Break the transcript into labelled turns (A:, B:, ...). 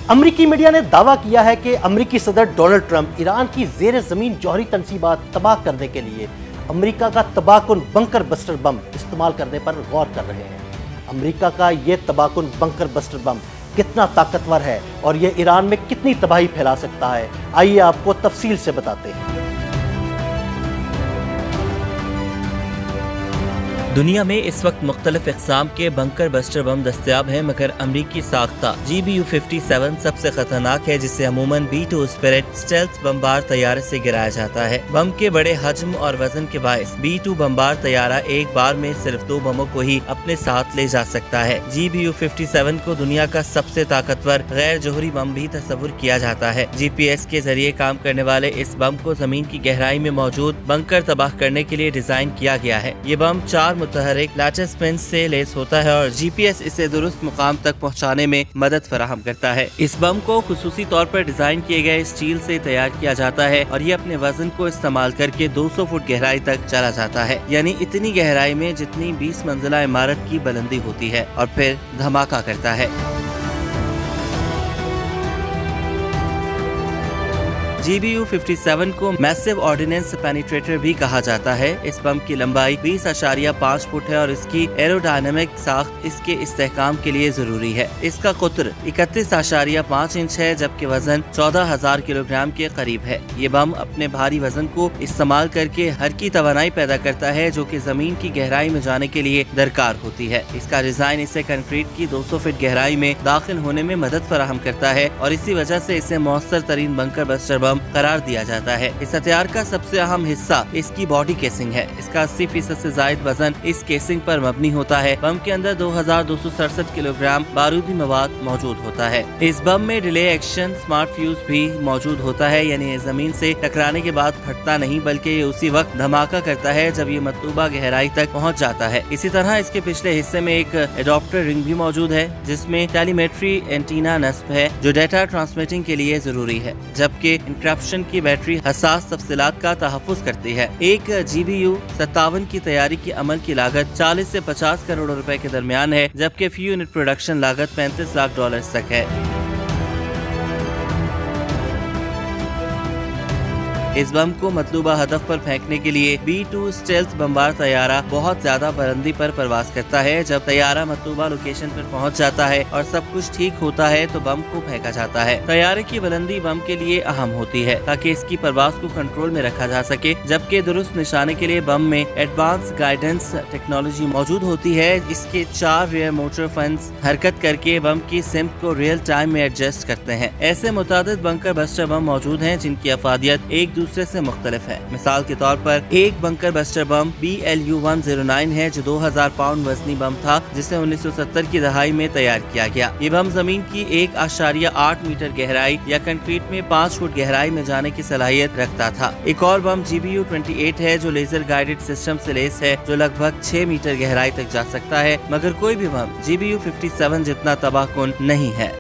A: अमरीकी मीडिया ने दावा किया है कि अमरीकी सदर डोनाल्ड ट्रंप ईरान की ज़ेर ज़मीन जौहरी तनसीबात तबाह करने के लिए अमरीका का तबाहकुन बंकर बस्टर बम इस्तेमाल करने पर गौर कर रहे हैं। अमरीका का ये तबाहकुन बंकर बस्टर बम कितना ताकतवर है और ये ईरान में कितनी तबाही फैला सकता है, आइए आपको तफसील से बताते हैं।
B: दुनिया में इस वक्त मुख्तलिफ इक़साम के बंकर बस्टर बम दस्तयाब हैं, मगर अमरीकी साख्ता GBU-57 सबसे खतरनाक है, जिसे अमूमन B-2 स्पिरिट स्टेल्थ बमबार तैयारे से गिराया जाता है। बम के बड़े हजम और वजन के बायस B-2 बमबार तैयारा एक बार में सिर्फ 2 बमों को ही अपने साथ ले जा सकता है। GBU-57 को दुनिया का सबसे ताकतवर गैर जोहरी बम भी तस्वुर किया जाता है। GPS के जरिए काम करने वाले इस बम को जमीन की गहराई में मौजूद बंकर तबाह करने के लिए डिजाइन किया गया है। ये बम 4 मुतहरिक लैटिस पिन से लेस होता है और GPS इसे दुरुस्त मुकाम तक पहुंचाने में मदद फराहम करता है। इस बम को खुसूसी तौर पर डिजाइन किए गए स्टील से तैयार किया जाता है और ये अपने वजन को इस्तेमाल करके 200 फुट गहराई तक चला जाता है, यानी इतनी गहराई में जितनी 20 मंजिला इमारत की बुलंदी होती है, और फिर धमाका करता है। GBU-57 को मैसिव ऑर्डिनेंस पेनिट्रेटर भी कहा जाता है। इस बम की लंबाई 20.5 फुट है और इसकी एरोडायनामिक साख्त इसके इस्तेहकाम के लिए जरूरी है। इसका कुत्र 31.5 इंच है, जबकि वजन 14,000 किलोग्राम के करीब है। ये बम अपने भारी वजन को इस्तेमाल करके हरकी तवानाई पैदा करता है, जो कि जमीन की गहराई में जाने के लिए दरकार होती है। इसका डिजाइन इसे कंक्रीट की 200 फीट गहराई में दाखिल होने में मदद फराहम करता है और इसी वजह से इसे मौसर तरीन बंकर बस्टर बम करार दिया जाता है। इस हथियार का सबसे अहम हिस्सा इसकी बॉडी केसिंग है। इसका 80% से जायद वजन इस केसिंग पर मबनी होता है। बम के अंदर 2267 किलोग्राम बारूदी मवाद मौजूद होता है। इस बम में डिले एक्शन स्मार्ट फ्यूज भी मौजूद होता है, यानी ये जमीन से टकराने के बाद फटता नहीं, बल्कि ये उसी वक्त धमाका करता है जब ये मतलूबा गहराई तक पहुँच जाता है। इसी तरह इसके पिछले हिस्से में एक एडॉप्टर रिंग भी मौजूद है, जिसमें टेलीमेट्री एंटीना नस्ब है, जो डेटा ट्रांसमिटिंग के लिए जरूरी है, जबकि इंक्रिप्शन की बैटरी हसास तफसीलात का तहफ़्फ़ुज़ करती है। एक GBU-57 की तैयारी की अमल की लागत 40 से 50 करोड़ रुपए के दरमियान है, जबकि फी यूनिट प्रोडक्शन लागत $35 लाख तक है। इस बम को मतलूबा हदफ पर फेंकने के लिए B-2 स्टेल्थ बमबार तैयारा बहुत ज्यादा बुलंदी पर परवाज करता है। जब तैयारा मतलूबा लोकेशन पर पहुंच जाता है और सब कुछ ठीक होता है तो बम को फेंका जाता है। तैयारे की बुलंदी बम के लिए अहम होती है ताकि इसकी परवाज को कंट्रोल में रखा जा सके, जबकि दुरुस्त निशाने के लिए बम में एडवांस गाइडेंस टेक्नोलॉजी मौजूद होती है। इसके 4 रियर मोटर फंस हरकत करके बम की सिमत को रियल टाइम में एडजस्ट करते हैं। ऐसे मुतादिद बंकर बस्टर बम मौजूद हैं जिनकी अफादियत एक दूसरे से मुख्तलिफ है। मिसाल के तौर पर एक बंकर बस्टर बम BLU-109 है, जो 2000 पाउंड वजनी बम था, जिसे 1970 की दहाई में तैयार किया गया। ये बम जमीन की 1.8 मीटर गहराई या कंक्रीट में 5 फुट गहराई में जाने की सलाहियत रखता था। एक और बम GBU-28 है, जो लेजर गाइडेड सिस्टम से लेस है, जो लगभग 6 मीटर गहराई तक जा सकता है, मगर कोई भी बम GBU-57 जितना तबाहकुन नहीं है।